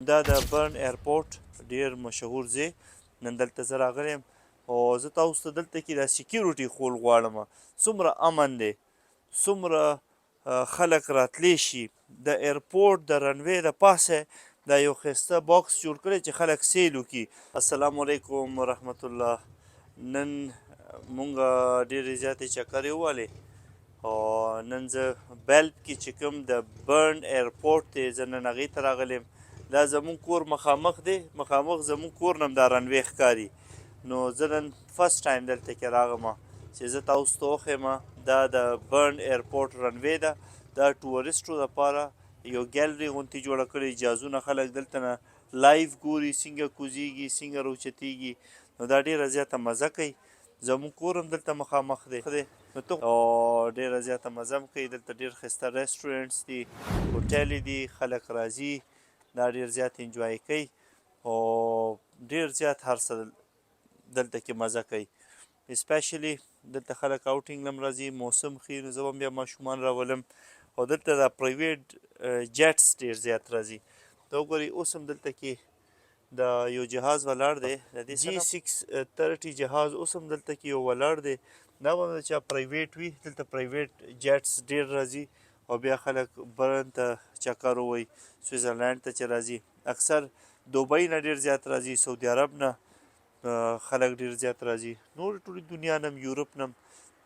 دا د برن ایرپورټ ډیر مشهور ځای. نن دلته زه راغلی یم او زه تاسو ته دلته کې دا سیکیورټي ښول غواړم. څومره امن دی، څومره خلک راتلی شي. د ایرپورټ د رنوی د پاسه دا یو ښایسته باکس جوړ کړی چې خلک سیل وکړي. السلام علیکم ورحمت الله. نن مونږ ډېرې زیاتې چکرې ووهلې او نن زه بیلت کې چې کوم د برن ایرپورټ دی زه نن هغې ته راغلی یم. دا زمونږ کور مخامخ دی، مخامخ زمونږ کور نه هم دا رنوی ښکاري. نو زه نن فرست ټایم دلته کې راغم چې زه تاسو ته وښیم. دا د برن ایرپورټ رنوی ده. دا ټورسټو دپاره یو ګیلري غوندې جوړه کړې. جهازونه خلک دلته نه لایف ګوري، څنګه کوزیږي، څنګه راوچتېږي. نو دا ډېره زیاته مزه کوي. زمونږ کور هم دلته مخامخ دی او ډېره زیاته مزه هم کوي. دلته ډېر ښایسته ریسټورنټس دي، هوټلې دي، خلک راځي، دا ډېر زیات انجوای کوي او ډېر زیات هر څه دلته کې مزه کوي. اسپیشلی دلته خلک آوټینګ هم راځي، موسم ښه نو زه به هم بیا ماشومان راولم. او دلته دا پرایویټ جیټس ډېر زیات راځي. دا وګورئ اوس هم دلته کې دا یو جهاز ولاړ دی، د دې G630 جهاز اوس هم دلته کې یو ولاړ دی. دا به د چا پرایویټ وي. دلته پرایویټ جیټس ډېر راځي او بیا خلک برن ته چکر ووهي، سویزرلینډ ته چې راځي. اکثر دوبۍ نه ډېر زیات راځي، سعودي عرب نه خلک ډېر زیات راځي. نور ټولې دنیا نه هم، یورپ نه هم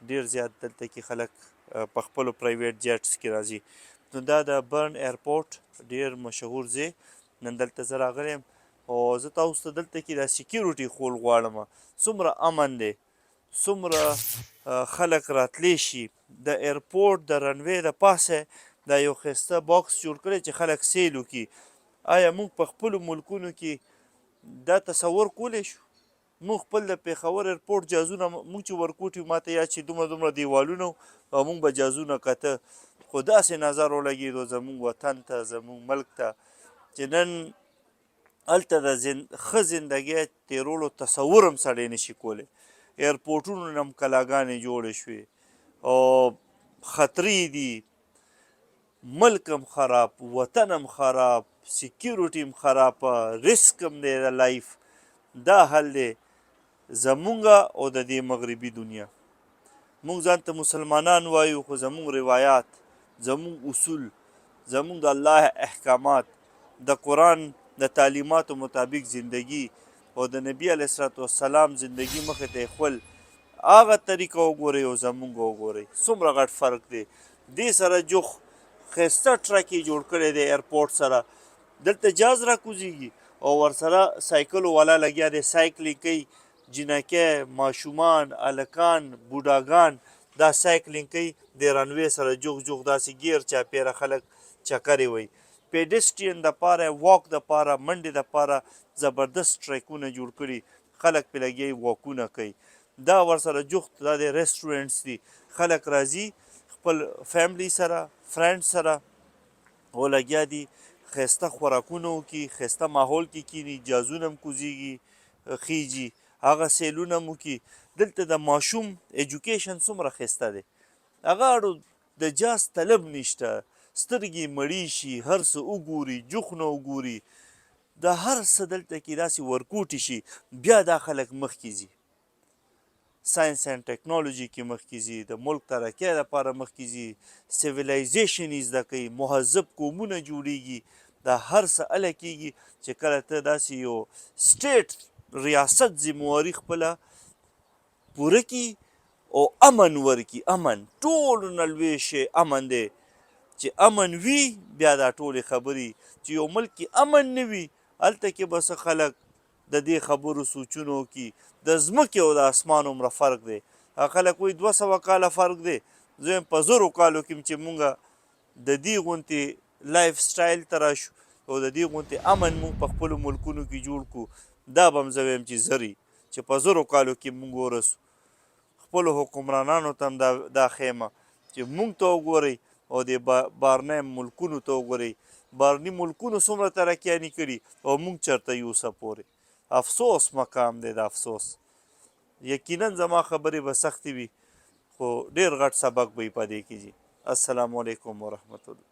ډېر زیات دلته کې خلک په خپلو پرایویټ جیټس کې راځي. نو دا د برن ایرپورټ ډېر مشهور ځای. نن دلته زه راغلی یم او زه تاسو ته دلته کې دا سیکیورټي ښول غواړم. څومره امن دی، څومره خلک راتلی شي. د ایرپورټ د رنوی د پاسه دا یو ښایسته باکس جوړ کړی چې خلک سیل وکړي. آیا موږ په خپلو ملکونو کې دا تصور کولی شو؟ موږ خپل د پېښور ایرپورټ جهازونه موږ چې ورکوټي، ما ته یاد چې دومره دومره دیوالونه او موږ به جهازونه کته. خو داسې نظر ولګېدو زموږ وطن ته، زموږ ملک ته، چې نن هلته د ښه زندګۍ تېرولو تصور هم سړی نشي کولی. ایرپورټونو نه هم کلاګانې جوړې شوې او خطرې دي، ملک هم خراب، وطن هم خراب، سیکیورټي هم خرابه، رسک هم دی د لایف. دا حل دی زمونږ او د دې مغربي دنیا. مونږ ځان ته مسلمانان وایو، خو زمونږ روایات، زمونږ اصول، زمونږ د الله احکامات، د قرآن د تعلیماتو مطابق زندگی او د نبي علیه السلام زندگی مخې ته ایښول، هغه طریقه وګورئ او زمونږ وګورئ، څومره غټ فرق دی. دې سره جوخ ښایسته ټرک یې جوړ کړی دی ایرپورټ سره. دلته جهاز راکوزیږي او ورسره سایکلو والا لګیا دی، سایکلینګ کوي. جنکۍ، ماشومان، هلکان، بوډاګان دا سایکلینګ کوي د رنوی سره جوخ جوخ داسې ګیر چاپېره خلک چکرې وهي. پیډسټرین دپاره، واک دپاره، منډې دپاره زبردست ټریکونه جوړ کړي، خلک پرې لګیا واکونه کوي. دا ورسره جوخت دا د ریسټورنټس دي، خلک راځي خپل فیملی سره، فرینډ سره او لګیا دي ښایسته خوراکونه وکړي، ښایسته ماحول کې کښېني، جهازونه هم کوزیږي، خیږي، هغه سیلونه هم وکړي. دلته د ماشوم ایجوکیشن څومره ښایسته دی. هغه اړو د جهاز طلب نشته، سترګې مړې شي، هر څه وګوري، جوخ نه وګوري. دا هر څه دلته کې داسې ورکوټي شي، بیا دا خلک مخکې ځي، ساینس اینډ ټیکنالوژي کې مخکې ځي، د ملک ترقۍ لپاره مخکې ځي، سیویلایزیشن یې زده کوي، مهذب قومونه جوړېږي. دا هر څه هله کېږي چې کله ته داسې یو سټیټ ریاست ذمهواري خپله پوره کړي او امن ورکړي. امن ټولو نه لوی شی امن دی. چې امن وي بیا دا ټولې خبرې. چې یو ملک کې امن نه وي هلته کې به څه خلک د دې خبرو سوچونه وکړي. د ځمکې او د اسمان عمره فرق دی. خلک وایي 200 کاله فرق دی. زه وایم په 1000 کالو کې چې مونږ د دې غوندې لایف سټایل ته راشو او د دې غوندې امن مونږ په خپلو ملکونو کې جوړ کړو، دا به هم زه وایم چې زر چې په 1000 کالو کې مونږ ورسو. خپلو حکمرانانو ته هم دا ښیم چې مونږ ته وګورئ او د بارنۍ ملکونو ته وګورئ. بارني ملکونو څومره ترقیانې کړي او مونږ چېرته یو اوسه پورې. افسوس مقام دی، د افسوس. یقینا زما خبرې به سختې وي خو ډېر غټ سبق به یې په دې کې ځي. السلام علیکم ورحمت الله.